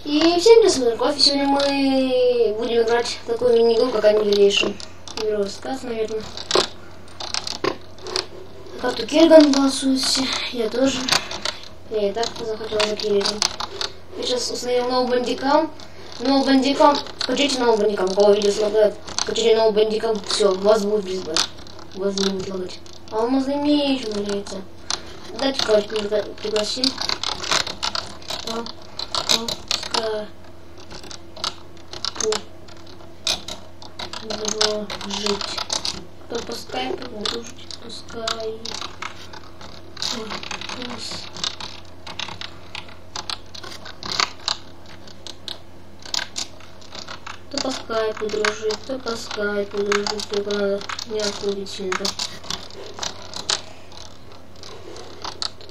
И всем привет, смотрим кофе. Сегодня мы будем играть в такую мини-игру, как Annihilation. Игру рассказ, наверное. Как-то Кирган голосует все. Я тоже. Я и так захотела за Кирган. Я сейчас установил новый бандикам. Новый бандикам. Скачайте новый бандикам. У кого видео слагает. Скачайте новый бандикам. Все, у вас будет без бэк. У вас не будет лагать. А алмазный меч валяется. Давайте кого-то пригласим. Жить. Кто по скайпу дружить, пускай. Кто по скайпу дружит, кто по скайпу дружит, только надо не отходить сюда.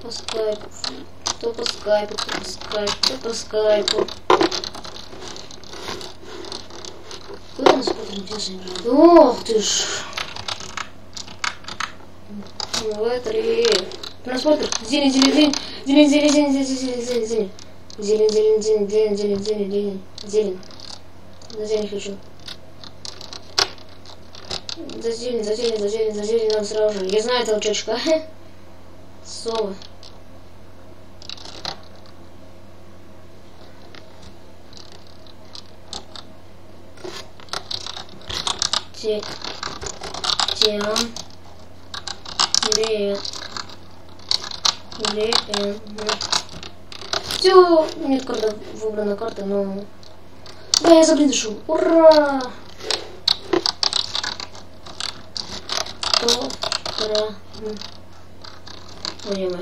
По скайпу, кто по скайпу, кто по скайпу, кто по скайпу. Куда нас интересно играть? Ох ты ж! В3. Просмотр. Зелень, зелень, зелень, зелень, зелень, зелень, зелень, зелень, зелень, зелень, зелень, зелень, зелень, зелень, зелень, зелень. За зелень хочу. За зелень, за зелень, за зелень, за зелень нам сразу же. Я знаю этого чечка. Совы. Тиан. Все, нет карта, выбрана карта, но... Да, я заблиншу. Ура! Время.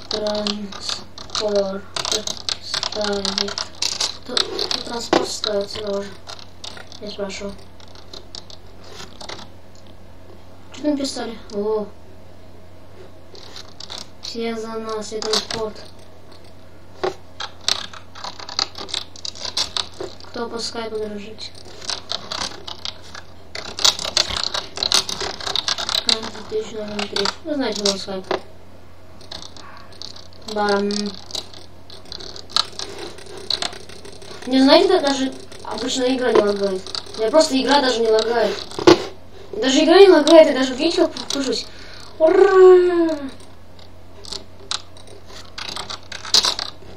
Транспорт ставит. Транспорт ставится тоже. Я спрашиваю. Что там писали? О. Все за нас, и транспорт. Кто по скайпу дружить? Вы знаете мой скайп. Бам. Не знаете, да, даже обычно игра не лагает. Я просто игра даже не лагает. Даже игра не лагает, я даже видите, как покажусь. Ура!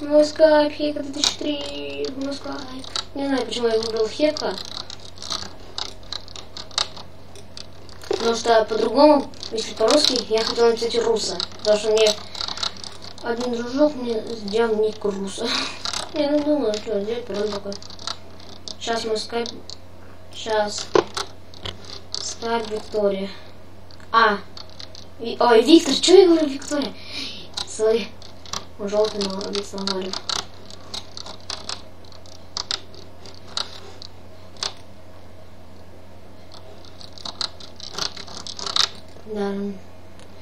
Мой скайп, Хека 2003, мой скайп. Не знаю, почему я выбрал Хека. Потому что по-другому, если по-русски, я хотел написать Руса. Потому что мне один дружок мне сделал ник Руса. Я не думаю, что сделать, потом такой. Сейчас мой скайп. Сейчас. Скайп Виктория. Ой, Виктор, что я говорю, Виктория? Сори. Он желтый, но объяснил говорю.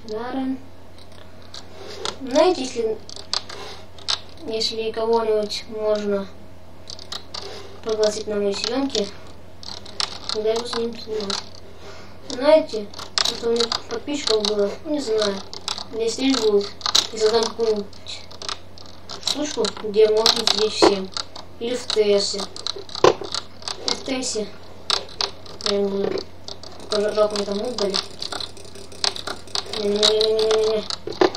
Даррен. Знаете, если кого-нибудь можно пригласить на мои съемки, когда я его с ним снимаю. Знаете, что у меня подписчиков было, не знаю, 10 тысяч будет, и создам какую-нибудь штучку, где можно сидеть всем. Или в ТСе. В ТСе. Я не буду. Жалко, мне там отдали. Не-не-не-не-не-не.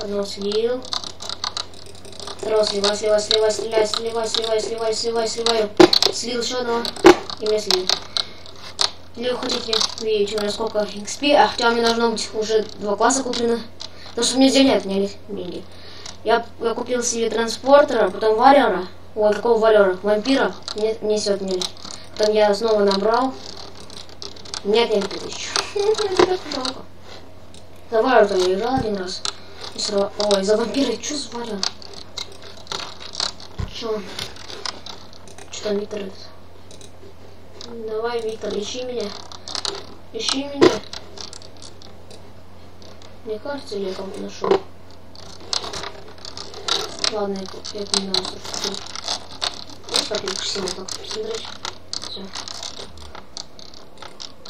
Одного слил. Второго сливаю. Слил еще одного. И меня слил. Или вы хотите видеть, у меня сколько XP, хотя у меня должно быть уже 2 класса куплено. Потому что мне с денег отняли деньги. Я купил себе транспортера, потом варьера. Ой, какого варьера? Вампира. Мне все отняли. Потом я снова набрал. Мне отняли 1000. Жалко. За варьера там я играл один раз. Ой, за вампира. Что за варьера? Что там Виктор это? Давай, Виктор, ищи меня. Ищи меня. Мне кажется, я кого-то нашел. Ладно, я не знаю, что. Вот как я красиво так посмотреть. Все.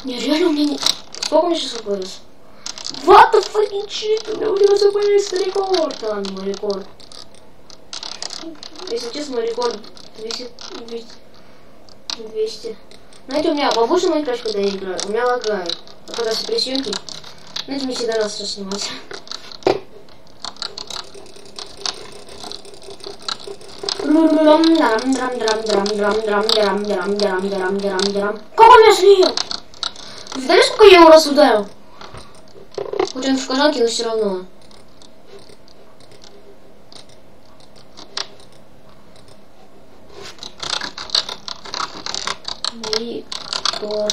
Не, реально у меня не... Сколько у меня сейчас вырос? What the fucking shit? У меня вырос рекорд. Ладно, мой рекорд. если честно, мой рекорд 200. Знаете, у меня бабушка моя играть, когда я играю, у меня лагает. А когда все съемки, знаете, мне всегда надо все снимать. Как он меня слил? Видали, сколько я его раз ударил? Хоть он в кожанке, но все равно. Виктор.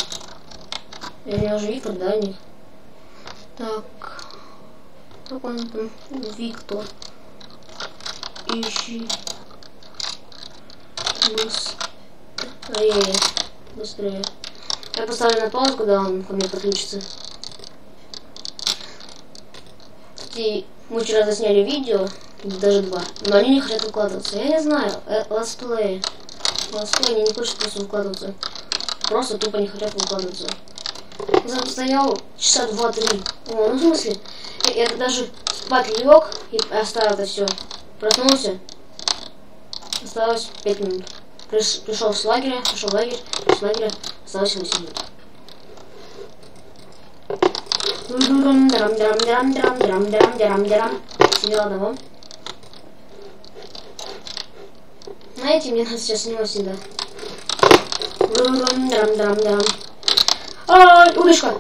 Я не уже Виктор, да, нет? Так. Как он там? Виктор. Ищи. Быстрее. Быстрее. Я поставлю на паузу, когда он ко мне подключится. И мы вчера засняли видео, даже 2, но они не хотят выкладываться. Я не знаю, летсплей они не хотят просто выкладываться. Просто тупо не хотят выкладываться. Я стоял часа 2-3. Ну, в смысле, я даже спать лег и оставил это все. Проснулся. Осталось 5 минут. Пришел в лагерь, осталось 8 минут. Сидел одного. Знаете, мне надо сейчас снимать сюда. Удочка!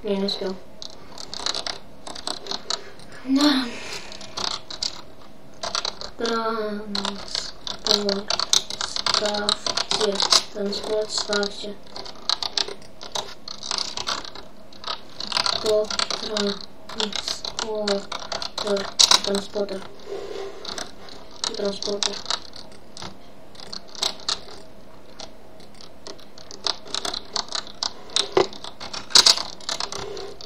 Я не успел. Транспорт ставьте. Транспортер.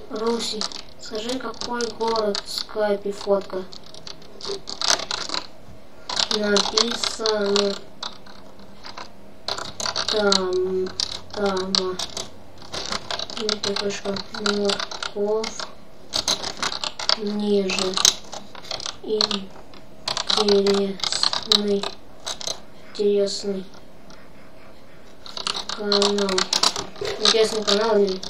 Руси, скажи, какой город в скайпе фотка? Написано там морков ниже интересный канал. Интересный канал или...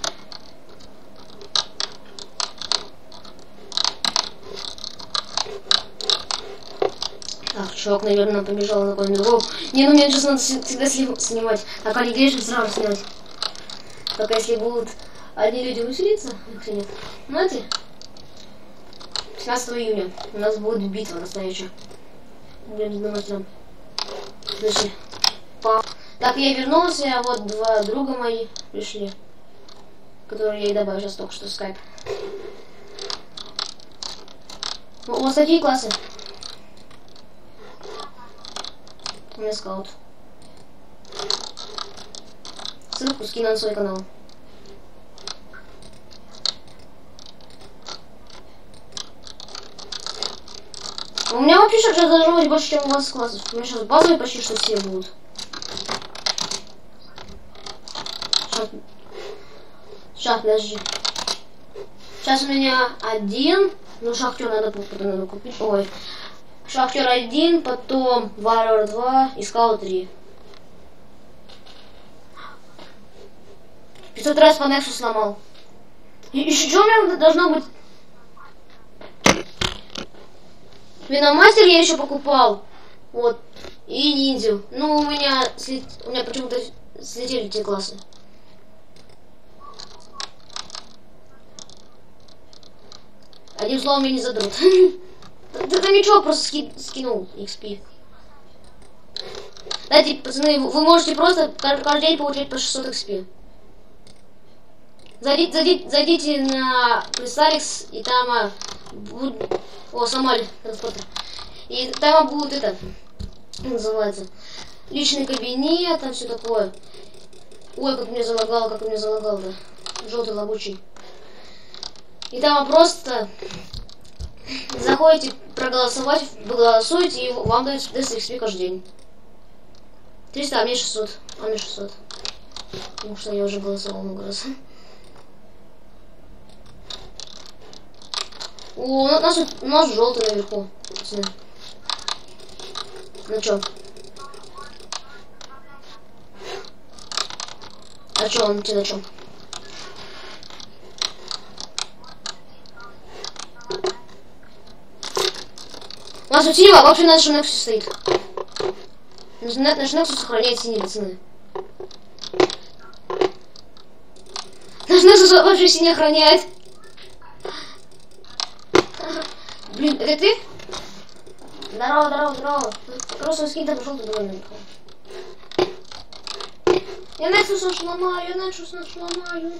Так, чувак, наверное, побежал на какой-нибудь другой. Не, ну мне сейчас надо всегда снимать. А коллегейшн сразу снять. Только если будут одни люди веселиться, их нет. Знаете, 15 июня у нас будет битва настоящая. Будем думать там. Слышали? Так, я вернулся, а вот 2 друга мои пришли. Которые я и добавил сейчас только что в скайп. У вас какие классы? У меня скаут. Ссылку скину на свой канал. У меня вообще сейчас должно быть больше, чем у вас классов. У меня сейчас базовые почти что все будут. Сейчас, подожди. Сейчас у меня 1. Ну, шахтер надо купить. Ой. Шахтер 1, потом Warrior 2 и Скаут 3. 500 раз по Nexus сломал. И что у меня должно быть? Виномастер я еще покупал. Вот. И ниндзю. Ну, у меня почему-то слетели те классы. Одним словом, меня не задрут. Да там ничего, просто скинул XP. Знаете, пацаны, вы можете просто каждый день получать по 600 XP. Зайдите на Пресаликс, и там Сомали транспортер. И там будет это, называется, личный кабинет, там все такое. Ой, как меня залагало-то. Желтый лобучий. И там просто заходите проголосовать, голосуете, и вам дают 10 XP каждый день. 300, а мне 600. Потому что я уже голосовал много раз. О, у нас желтый наверху. На чё? А чё он тебе на чём? У нас у Тима вообще наш Nexus стоит. Наш Nexus сохраняет синие, пацаны. Наш Nexus вообще синий охраняет. Блин, это ты? Здорово, здорово, здорово. Просто скин так пошел, ты довольно легко. Я Nexus наш ломаю, я Nexus наш ломаю.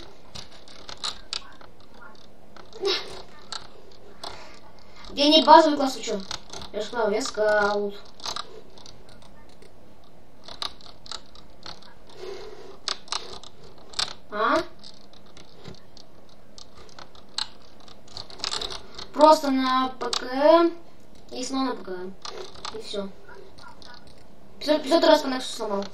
Я не базовый класс, ты чё? Я же сказал, я скаут. А? Просто на ПКМ и снова на ПКМ. И все. 500 раз по Nexus сломал.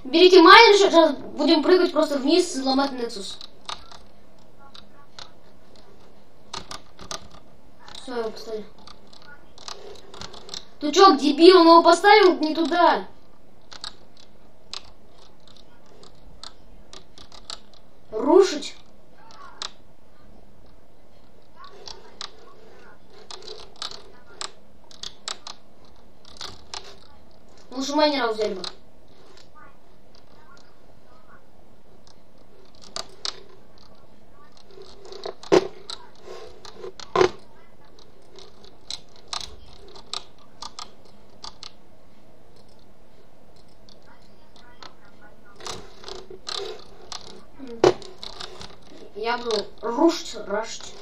Берите майнер, сейчас будем прыгать просто вниз и ломать Nexus. Все, я его поставил. Ты чё, дебил, он его поставил не туда. Рушить? Лучше майнера взяли бы. Я буду рашить.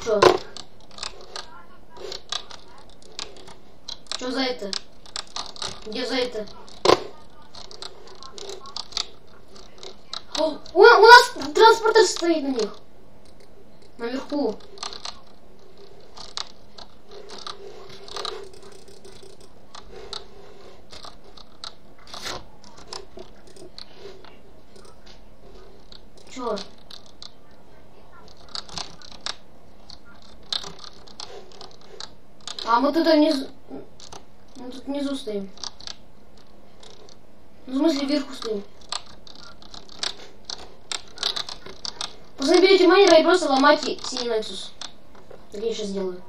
Чё? Чё за это? Где за это? О, у нас транспортер стоит на них. Наверху. Чё? А мы тут внизу... Мы тут внизу стоим. Ну, в смысле, вверху стоим. Просто берите майнера и просто ломайте синий Nexus. Так я сейчас сделаю.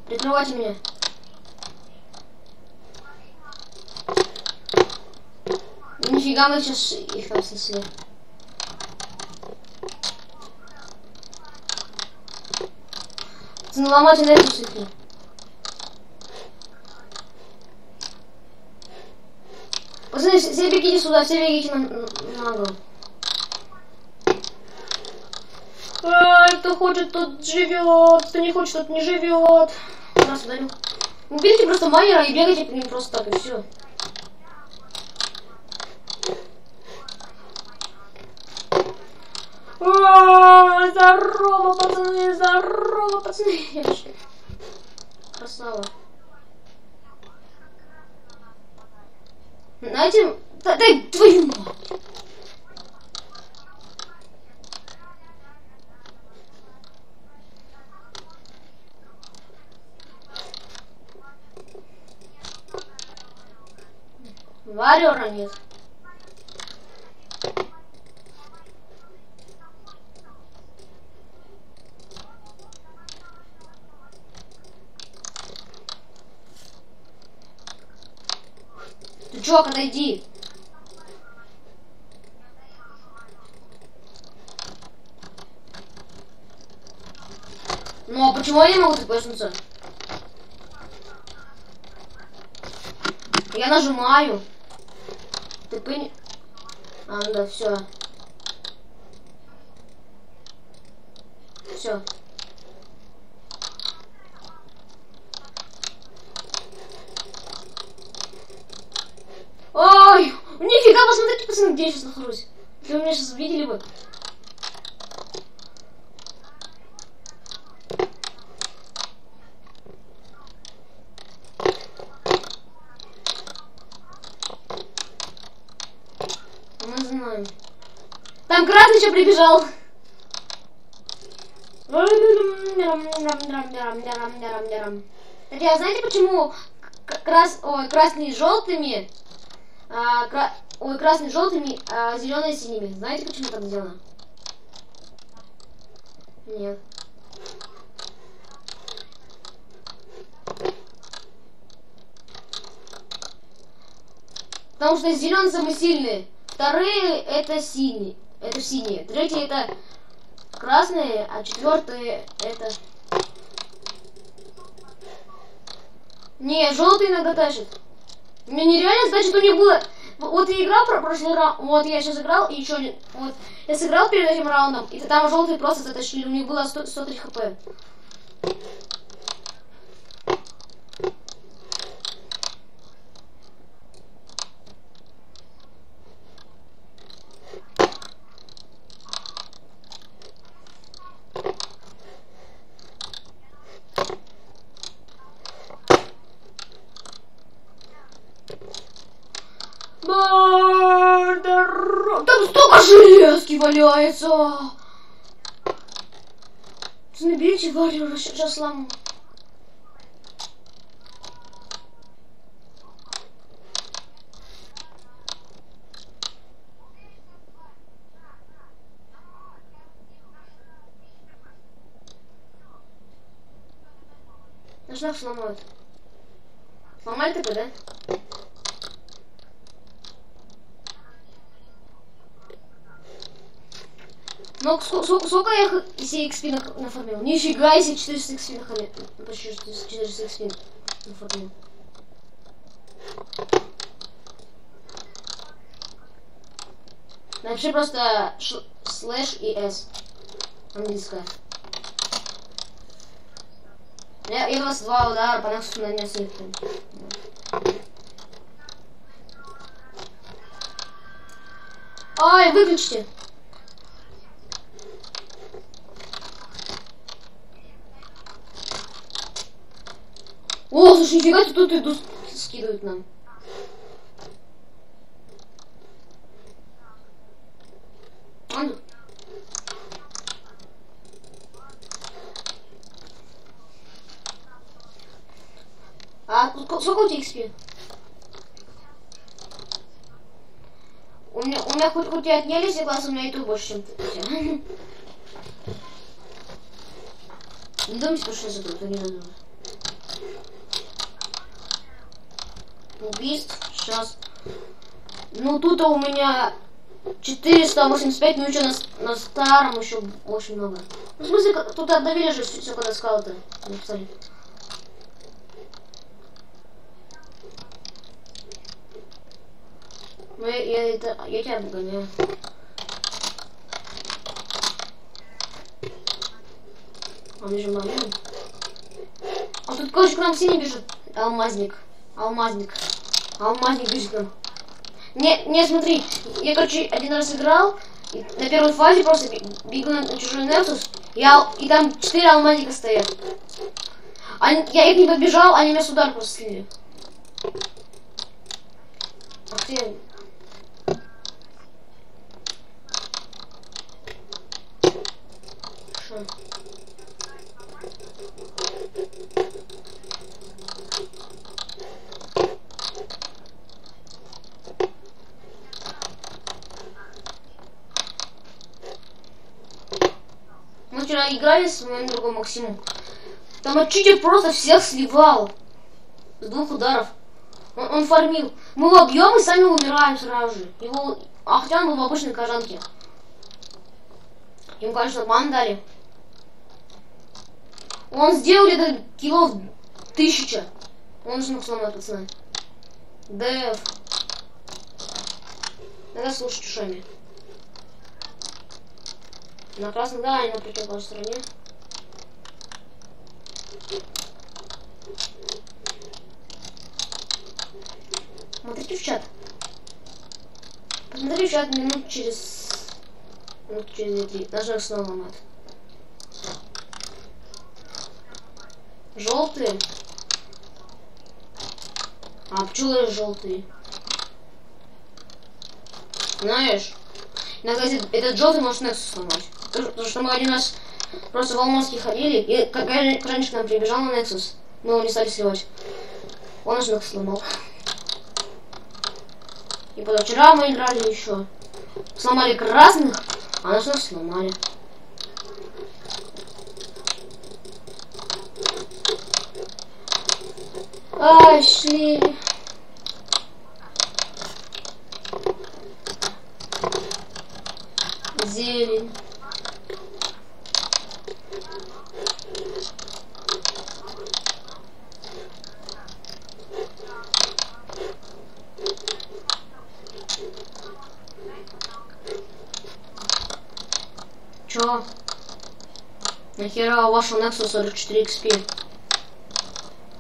Прикрывайте меня. Нифига, мы сейчас их там снесли. Наломайте на эту сыпь. Пацаны, все бегите сюда, все бегите на голову. Кто хочет, тот живет, кто не хочет, тот не живет. Раз ударил. Убейте просто майнера и бегайте по ним просто так, и все. Здорово, пацаны, здорово, пацаны. Красава. Знаете, дай твою мать. Варёра нет. Ты чё, отойди. Ну а почему я не могу тпшнуться? Я нажимаю. ТП не... А, ну да, все. Все. Ой, нифига, посмотрите, пацаны, где я сейчас нахожусь. Если вы меня сейчас видели бы. Там красный еще прибежал. Хотя, знаете, почему красные желтыми, красные желтыми, а зеленые синими? Знаете, почему так сделано? Нет. Потому что зеленые самые сильные. Вторые это синие. Это синие. Третьи это красные, а четвертые это... Не, желтый иногда тащит. Мне нереально, значит, у них было... Вот я играл прошлый раунд, вот я сейчас играл, и еще один. Вот, я сыграл перед этим раундом, и там желтые просто затащили, у них было 103 хп. Там столько железки валяется. Наберите варю, сейчас сломаю. Наш нах сломают. Сломали ТП, да? Ну, сколько я себе XP нафармил? Нифига, если 400 XP нафармил. Почти 400 XP нафармил. Напиши просто слэш и S. Английская. Я вас 2 удара по носу нанес. Ай, выключите. О, слушай, нифига, тут идут, скидывают нам. А сколько у тебя XP? У меня хоть у тебя отняли все классы, у меня и тут больше, чем ты. Не думайте, что за тут, не надо. Убийств сейчас. Ну тут у меня 485, ну еще на старом еще очень много. Ну, в смысле, тут отдавили же все, когда скауты написали. Ну я тебя обгоняю. Он же момент. А тут, короче, к нам синий бежит. Алмазник бежит нам. Не, смотри, я, короче, один раз играл, и на первой фазе просто бегу на чужой Nexus, и там 4 алмазника стоят. Я их не побежал, они меня с удар просто слили. Ах ты. Шо? Мы вчера играли с моим другом Максимом. Там Читер просто всех сливал. С 2 ударов. Он фармил. Мы его бьем и сами умираем сразу же. А хотя он был в обычной кожанке. Ему, конечно, бан дали. Он сделал это киллов 1000. Он смог сломать, пацаны. ДФ. Надо слушать ушами. На красном, да, и на противоположной стороне. Смотрите в чат. Посмотри в чат минут через 2-3. Даже снова ломать. Желтые. А пчелы желтые. Знаешь? Иногда этот желтый может Nexus сломать. Потому что мы один раз просто в Алмазке ходили, и как раньше к нам прибежал на Nexus, мы его не стали сливать. Он наш Nexus сломал. И позавчера мы играли еще. Сломали красных, а наш Nexus сломали. Ай, шли. Зелень. Чё? Нахера у вашего Nexus 44 XP?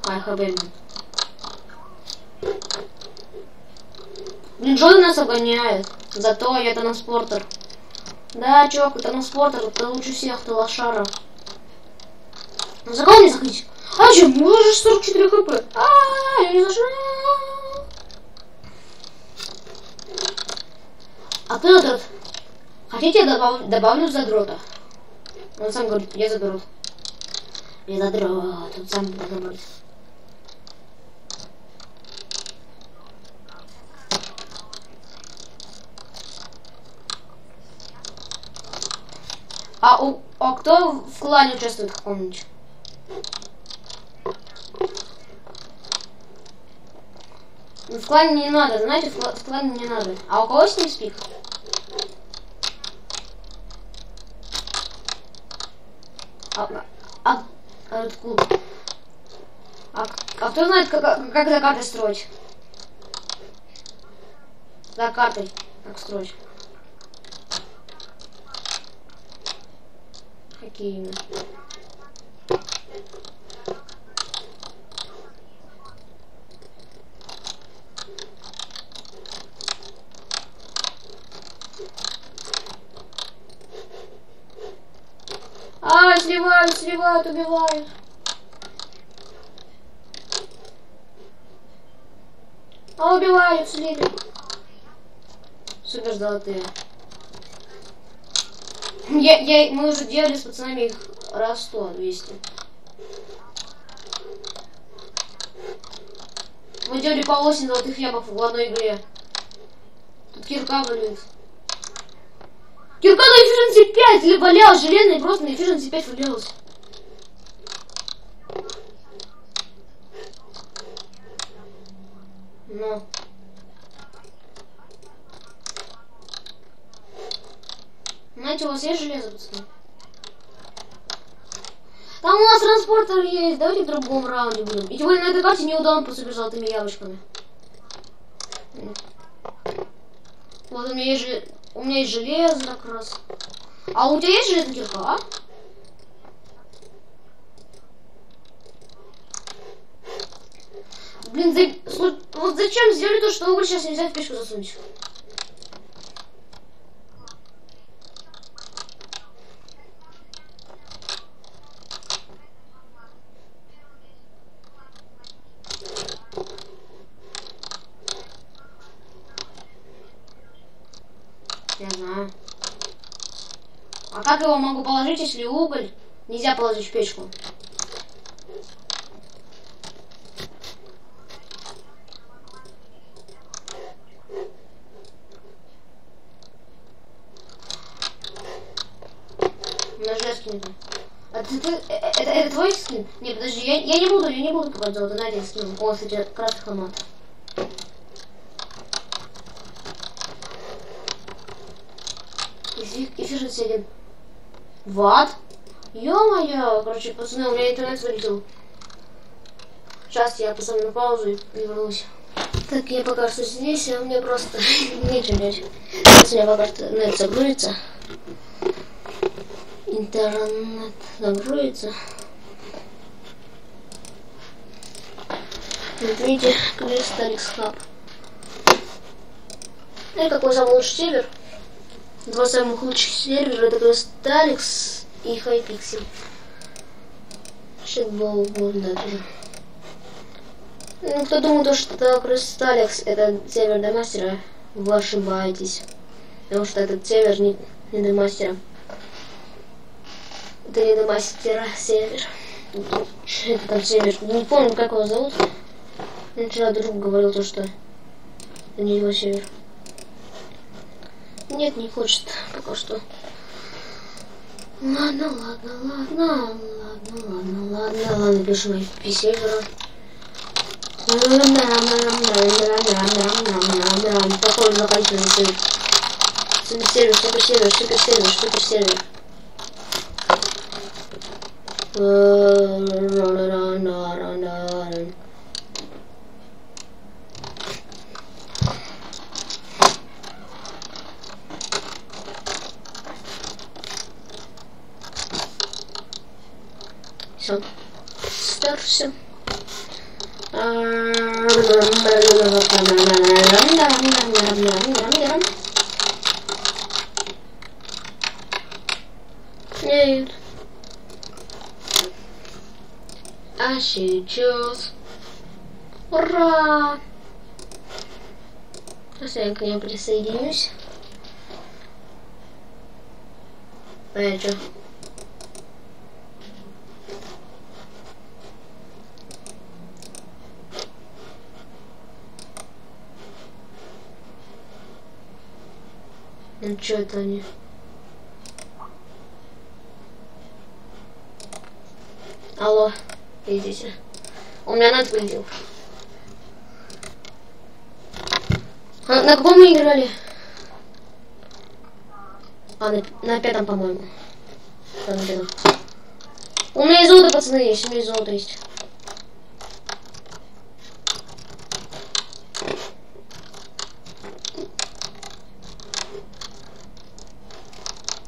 Ай, хабель. Блин, Джон нас обгоняет. Зато я транспортер. Да, чувак, ты транспортер, ты лучше всех, ты лошара. Ну за кого мне заходить? А че, мы уже 44 хп. Я не зашла. А кто этот? Хотите, я добавлю задрота? Он сам говорит, я задрот. Я задрот, он сам говорит. А кто в клане участвует каком-нибудь? В клане не надо, знаете, в клане не надо. А у кого с ним спик? Откуда? А кто знает, как за картой строить? За картой, как строить? Какие именно? Сливают, убивают. Убивают, слили. Супер золотые. Мы уже делали с пацанами их раз 100, 200. Мы делали по 8 золотых ябок в одной игре. Тут кирка валит. Кирка на Efficiency 5 или валялась, железная просто на Efficiency 5 валялась. Ну. Знаете, у вас есть железо, пацаны? Там у нас транспортер есть, давайте в другом раунде будем. И тем более на этой карте неудобно просто бежать золотыми яблочками. Вот у меня есть железо как раз. А у тебя есть железная кирка, а? Блин, вот зачем сделали то, что уголь сейчас нельзя в печку засунуть? Я знаю. А как его могу положить, если уголь нельзя положить в печку? На скин. Это твой скин? Не, подожди, я не буду покупать золото, на один скин. О, кстати, красный хомат. Efficiency 1. Вот. Ё-моё, короче, пацаны, у меня интернет вылетел. Сейчас я поставлю на паузу и вернусь. Так, я пока что здесь, а мне просто нечего делать. Сейчас у меня пока что интернет загрузится. Интернет загрузится. Вот видите, Crystalix Hub. Это какой самый лучший сервер? Два самых лучших сервера — это Crystalix и Hypixel. Shitball будет, да, тоже. Ну, кто думает, что Crystalix — это сервер для мастера, вы ошибаетесь. Потому что этот север не до мастера. Это не до мастера север. Это там север. Не помню, как его зовут. Мне вчера друг говорил то, что это не его север. Нет, не хочет пока что. Ладно, пишу IP севера. Такой знакомительный север. Суперсервер. Все. Старше. Нет. А сейчас. Ура! Сейчас я к ней присоединюсь. А я что? Ну что это они? Алло, идите. У меня нет вылетел. А на каком мы играли? А, на пятом, по-моему. У меня и золото, пацаны, есть. У меня и золото есть.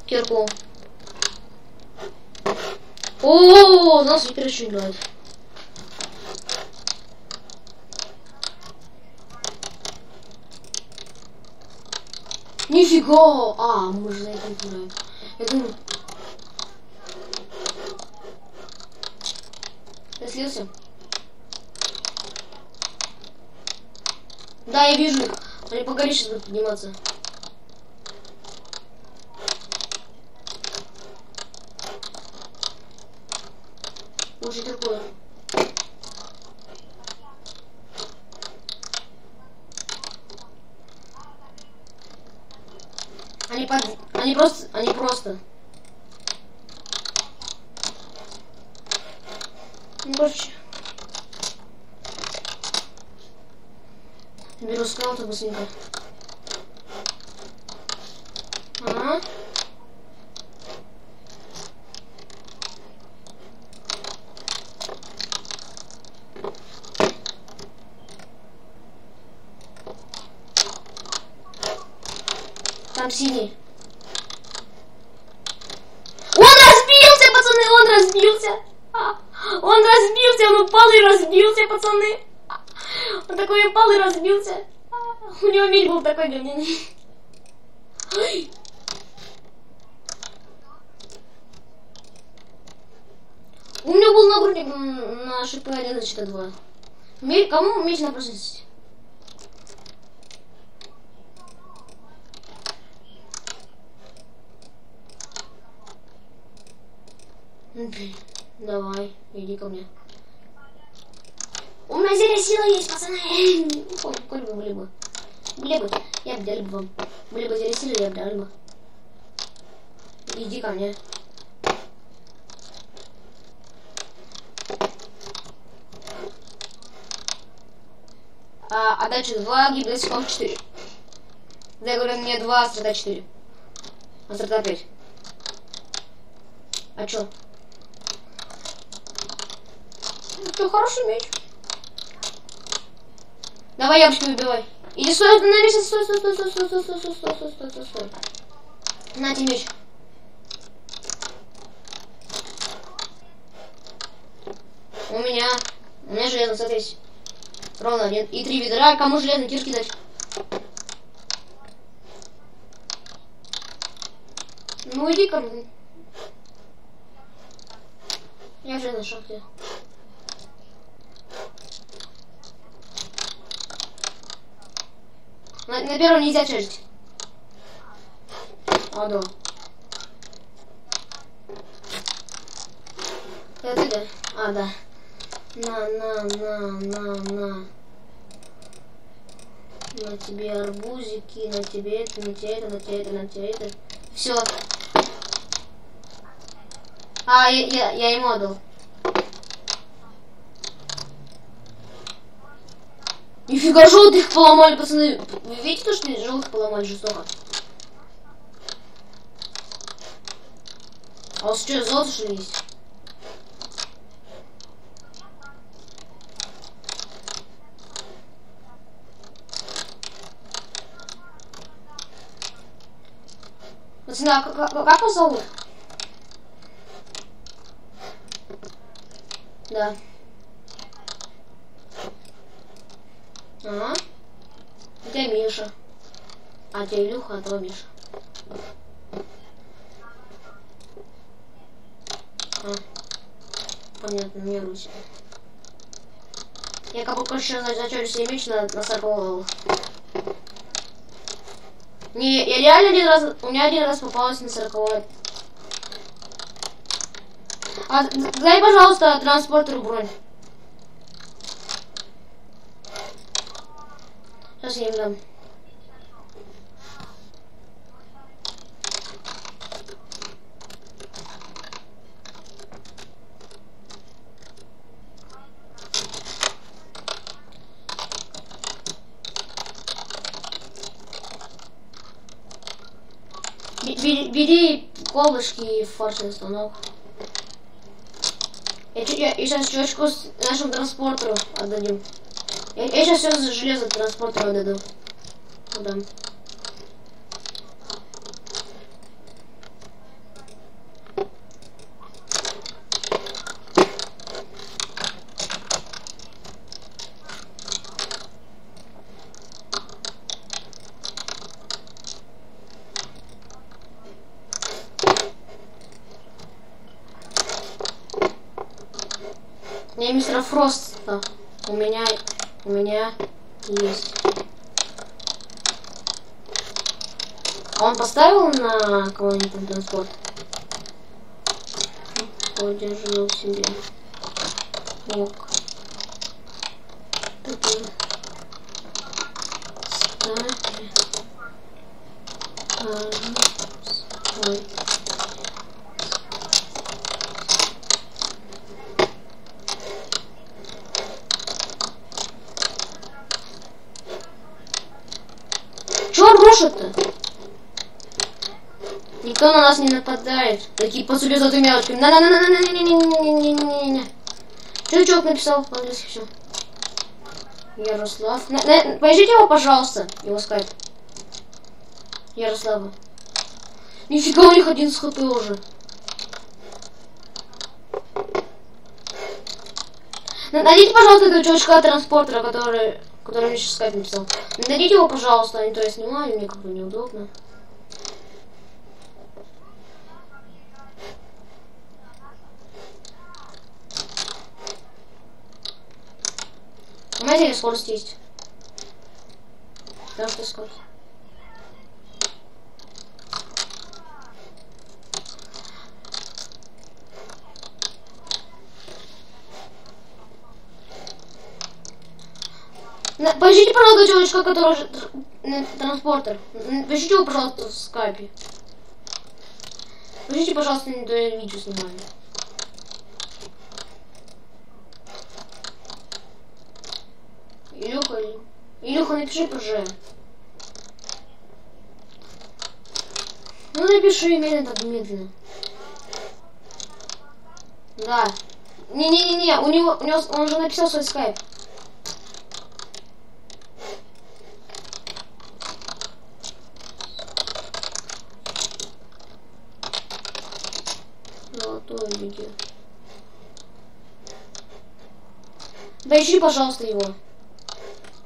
Кирку. О, нас теперь еще играет. Нифига! А, мы же за это играем. Я думаю... Я слился? Да, я вижу их. Они по горе сейчас будут подниматься. Уже такое. Они просто. Ну, короче. Беру скаута быстренько. Ага. Там синий. Он разбился, пацаны, он разбился. Он разбился, он упал и разбился, пацаны. Он такой упал и разбился. У него меч был такой говняный. У меня был нагрудник на шипы 1.2. Кому меч на прочность? Давай, иди ко мне. У меня зелье сила есть, пацаны. Коль бы были бы. Я бы дали бы вам. Были бы зелье силы, я бы дали бы. Иди ко мне. А дальше 2, гибнуть 4. Да, я говорю, мне 2, страда 4. А страда 5. А чё? Что, хороший меч. Давай яблочки выбивай. Иди стой, на месте, стой. На тебе меч. У меня железо, смотрите. Ровно один. И 3 ведра. Кому железные кирки дать? Ну иди ко мне. Я уже на шахте. На первом нельзя чешить. Адо. Это да? А, да. На тебе арбузики, на тебе это, на тебе это, на тебе это, на тебе это. Все. А, я ему отдал. Нифига, желтых поломали, пацаны. Вы видите то, что желтых поломали жестоко? А у вас что, золото что ли есть? Пацаны, а как вас зовут? Да. Ага. У тебя Миша. А тебя Илюха, а то Миша. А. Понятно, не Русь. Я как бы короче зачем себе меч на 40 Не, я реально один раз, у меня один раз попалась на 40. А, дай, пожалуйста, транспортеру бронь. Сейчас я им дам. Бери колышки и фаршный станок. Я сейчас чувачку с нашим транспортеру отдадим. Я сейчас все за железо транспортеру отдаю. Отдам. Не, мистера Фроста. У меня есть. А он поставил на кого-нибудь там транспорт? Подержу себе. Ок. Ставьте. Ой. Чего рушит-то? Никто на нас не нападает. Такие посули за двумя очками. На-на-на-на-на-на-на-на-на-на-на-на. Что чувак написал по-английски все? Ярослав. Поищите его, пожалуйста. Его скайп. Ярослава. Нифига, у них 11 хп уже. Найдите, пожалуйста, этого чувачка транспортера, который мне сейчас скайп написал. Найдите его, пожалуйста, а не то я снимаю, мне как бы неудобно. У меня скорость есть. Да, что скорость. Поищите, пожалуйста, человечка, который транспортер. Поищите его, пожалуйста, в скайпе. Поищите, пожалуйста, не то я видео снимаю. Илюха, напиши ПЖ. Ну напиши медленно, так медленно. Да. Не, у него он же написал свой скайп. Золотое видео. Поищи, пожалуйста, его.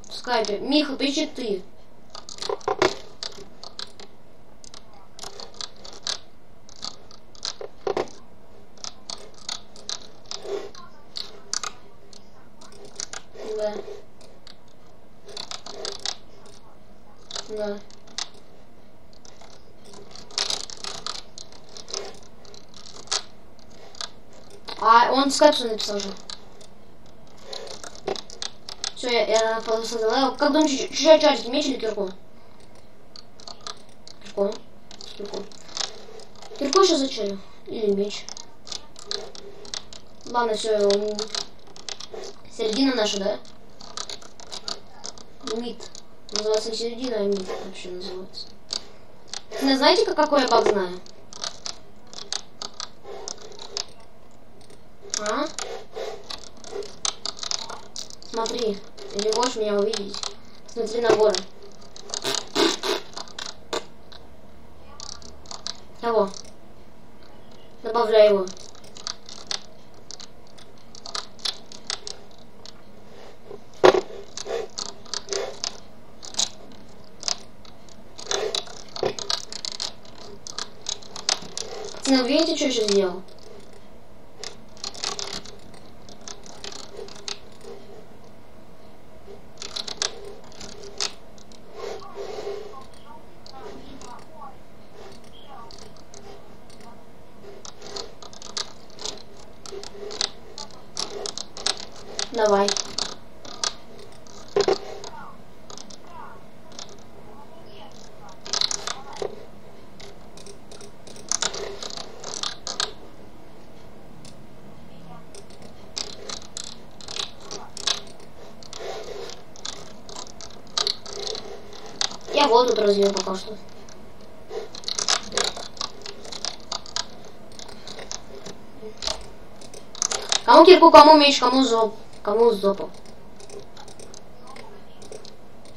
В скайпе. Миха, поищи ты. Да. Да. А он скайпсу написал же. Все, я создала. Как думаешь, чужой чатик, меч или кирку? Кирку. Кирку еще зачем? Или меч? Ладно, все. Середина наша, да? Мид. Называется не середина, а мид вообще называется. Знаете, какой я баг знаю? А? Смотри, ты не можешь меня увидеть. Смотри на горы. Кого? Добавляй его. Ну, видите, что сейчас сделал? Давай. Я вот тут развил пока что. Кому кирку, кому меч, кому зоб. Кому зопу?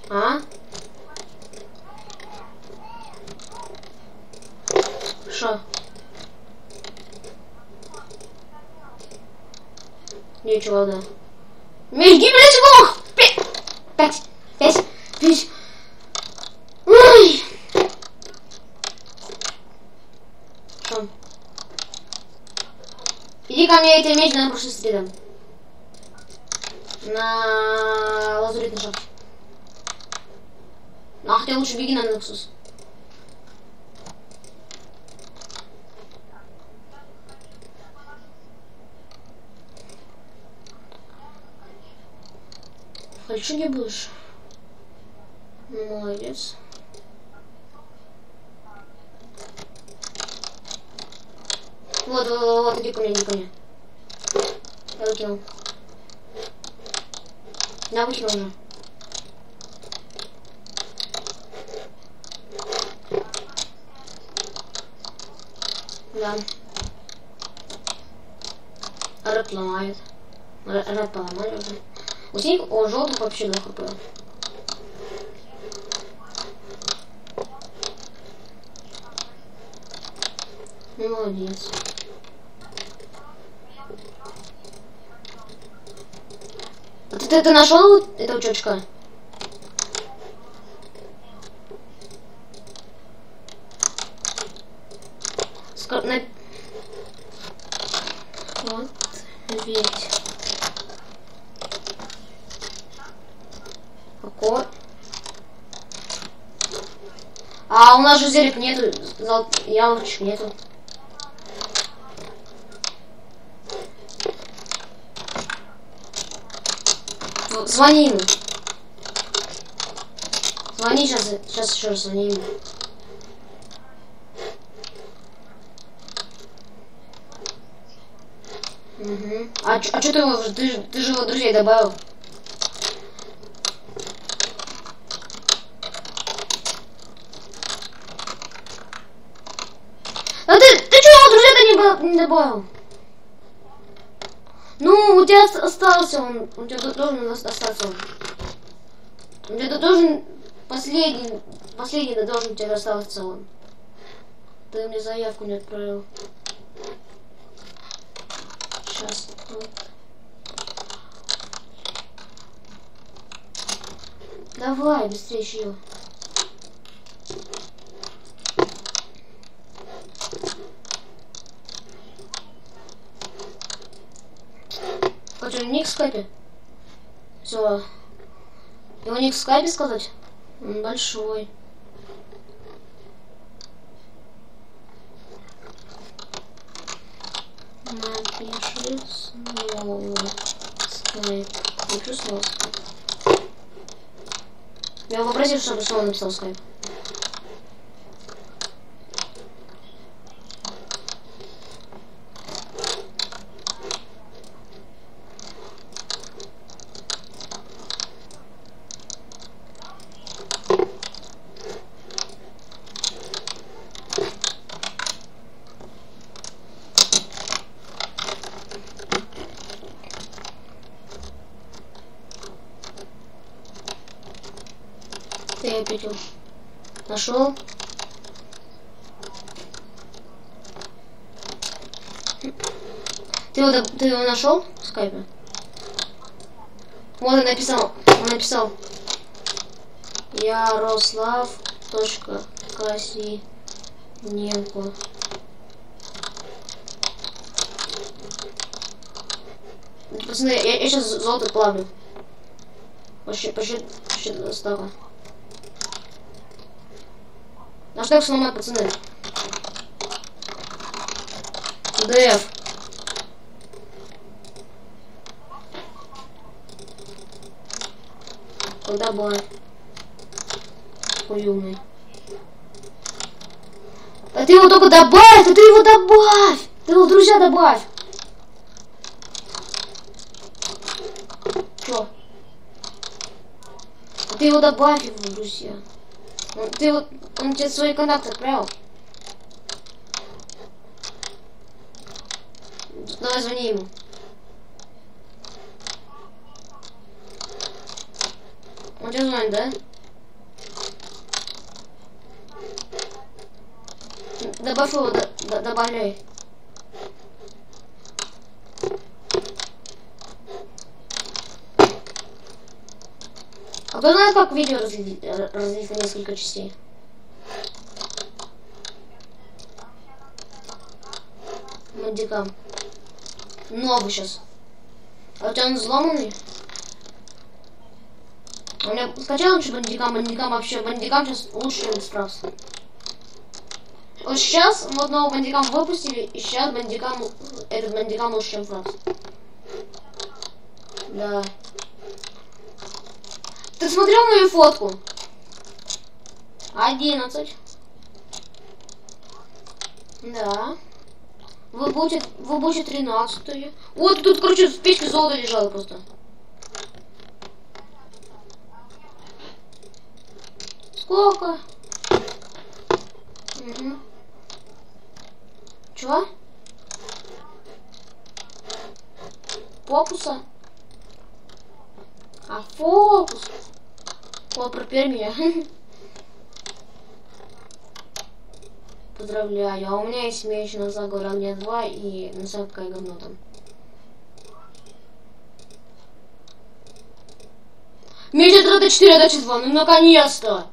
А? Шо? Ничего, да. Меч, блядь, лох! 5. Ой! Шо? Иди ко мне, я тебе меч на прошлый стрелям. На лазуритный шаг. А хотя лучше беги на Nexus. В кольчуге будешь? Ну, молодец. Вот, иди ко мне. Я выкинул. Да, выкинул уже. Да. Рэп ломает. Рэп поломали уже. У синих, о, желтых вообще 2 хп. Молодец. А ты нашел этого чучка? Вот, ведь. Какой? А у нас же зелек нету, яблочек нету. Звони ему. Звони сейчас еще раз звони ему. Угу. А что ты его, ты же его друзей добавил? А ты что его друзей-то не добавил? Ну, у тебя остался он, у тебя должен остаться он. У тебя должен последний должен у тебя остаться он. Ты мне заявку не отправил. Сейчас. Вот. Давай, быстрее еще. Хоть он ник в скайпе. Все. Его ник в скайпе сказать? Он большой. Напиши снова скайп. Напишу снова скайп. Я его попросил, чтобы снова написал скайп. Я опять его нашел. Ты его нашел в скайпе? Вот он написал. Ярослав.Касиненко. Пацаны, я сейчас золото плавлю. Почти доставка. Наш так сломать, пацаны. ДФ. Добавь. Ой, умный. А ты его только добавь! Ты его добавь! Ты его, друзья, добавь! Чё? А ты его добавь, его, друзья. Он тебе свои контакты отправил. Давай звони ему. Он тебе звонит, да? Добавь его, добавляй. А кто знает, как видео разделить на несколько частей? Бандикам. Новый сейчас. А у тебя он взломанный? У меня скачал лучше бандикам вообще. Бандикам сейчас лучше, чем справс. Вот сейчас вот нового бандикам выпустили, и сейчас этот бандикам лучше, чем справс. Да. Ты смотрел мою фотку? 11. Да. Вы будете 13. Вот тут, короче, в печке золото лежало просто. Сколько? Угу. Чё? Фокуса? А, фокус. О, пропер меня. Поздравляю. А у меня есть меч на заговор огня 2 и на самом какое говно там. Меч от 4, отдача 2. Ну наконец-то!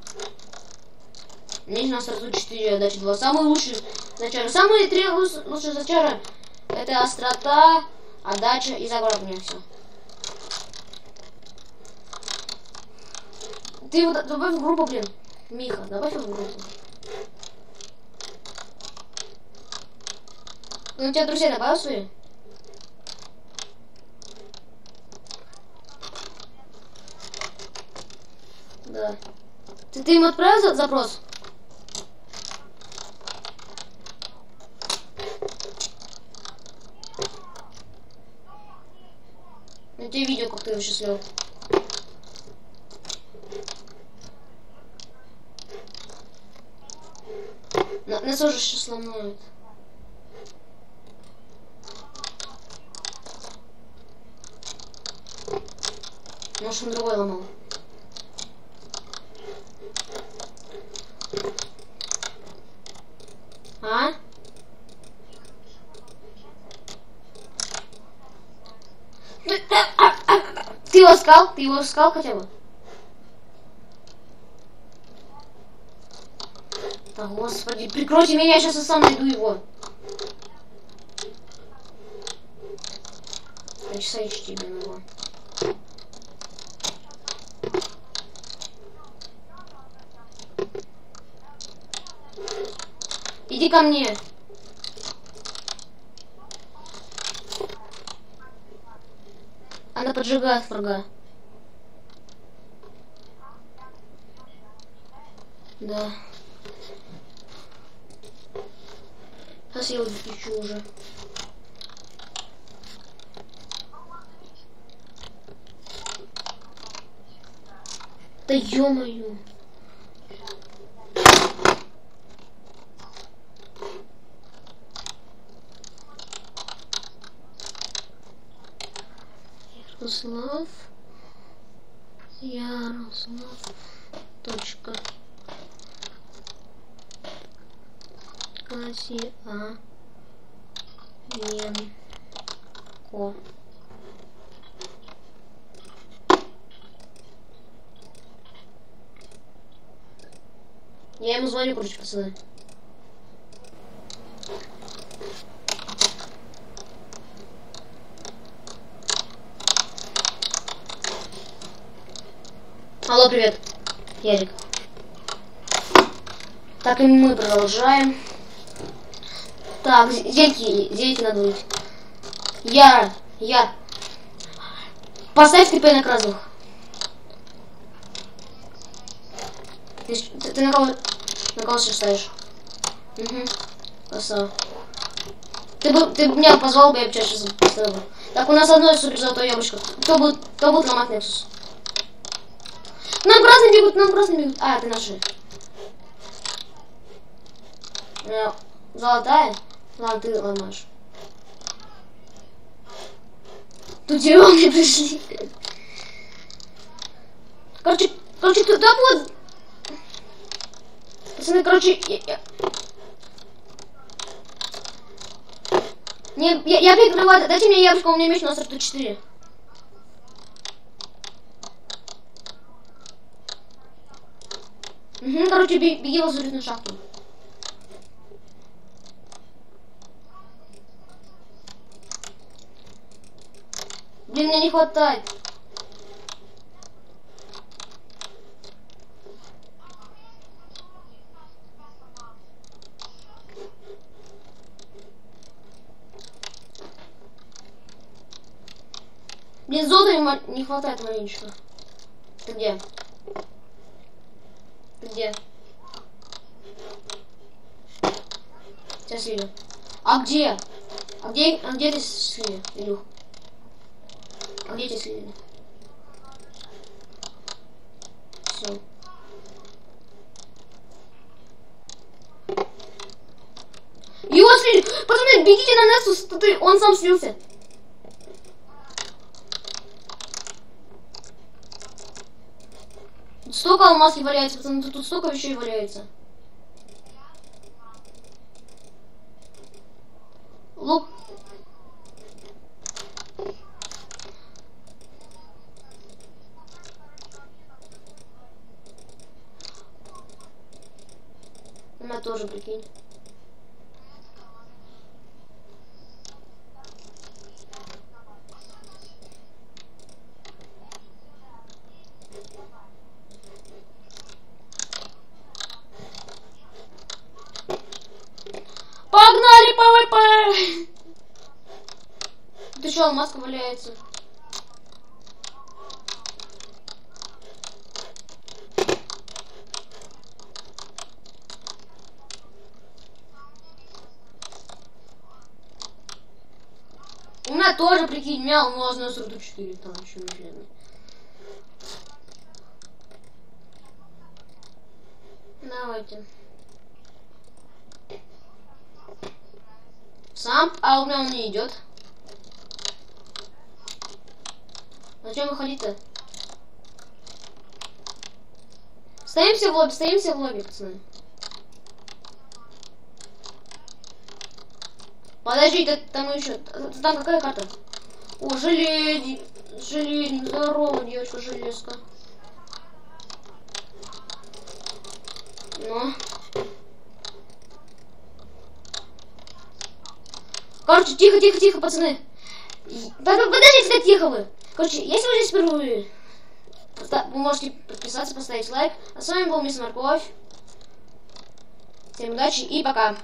Меч на старту 4, отдача 2. Самый лучший зачары. Самые 3 лучшие зачары. Это острота, отдача и заговор огня. Все. Ты его добавь в группу, блин. Миха, добавь его в группу. Ну, у тебя друзья добавил свои? Да. Ты им отправил запрос? Я тебе видео, как ты его сейчас слил. Нас уже сейчас ломают. Может, он другой ломал. А? Ты его искал? Ты его искал хотя бы? Да господи, прикройте меня, я сейчас и сам найду его. Я часа ищу тебе его. Иди ко мне. поджигает врага. Да. Сейчас я его включу уже. Да ё-моё. Ярослав. Точка. Касианенко. Я ему звоню, короче, пацаны. Алло, привет. Ярик. Так, и мы продолжаем. Так, зельки надо выйти. Яр. Поставь ТП на красных. Ты на кого ставишь? Угу. Красава. Ты бы меня позвал бы, я бы тебя сейчас поставил. Так, у нас одно супер золотое яблочко. Кто будет ломать Нексус? Нам красные бегут. А, это наши. Золотая? Ладно, ты ломаешь. Тут зеленые пришли. Короче, туда будет. Пацаны, короче, я прикрываю. Дайте мне яблочко, у меня меч на 44. Угу, короче, беги в лазуритную шахту. Блин, мне не хватает. Блин, золота не хватает маленечко. Ты где? Тебя слили. А где ты слили, Илюх? А где тебя слили? Все. Его слили! Пацаны, бегите на Нексус, он сам слился. Тут столько алмазки валяется, пацаны, тут столько вещей валяется. Лук. У меня тоже, прикинь. Погнали, ПВП! Ты что, алмазка валяется? У меня тоже, прикинь, у меня алмаз на 44, там еще медленный. Давайте. Сам? А у меня он не идет. Зачем выходить-то? Стоимся в лобби, пацаны. Подожди, там еще. Там какая карта? О, железник, здорово, девочка, железка. Ну. Короче, тихо, пацаны. Подождите, так тихо вы. Короче, если вы здесь впервые, вы можете подписаться, поставить лайк. А с вами был Мисс Морковь. Всем удачи и пока.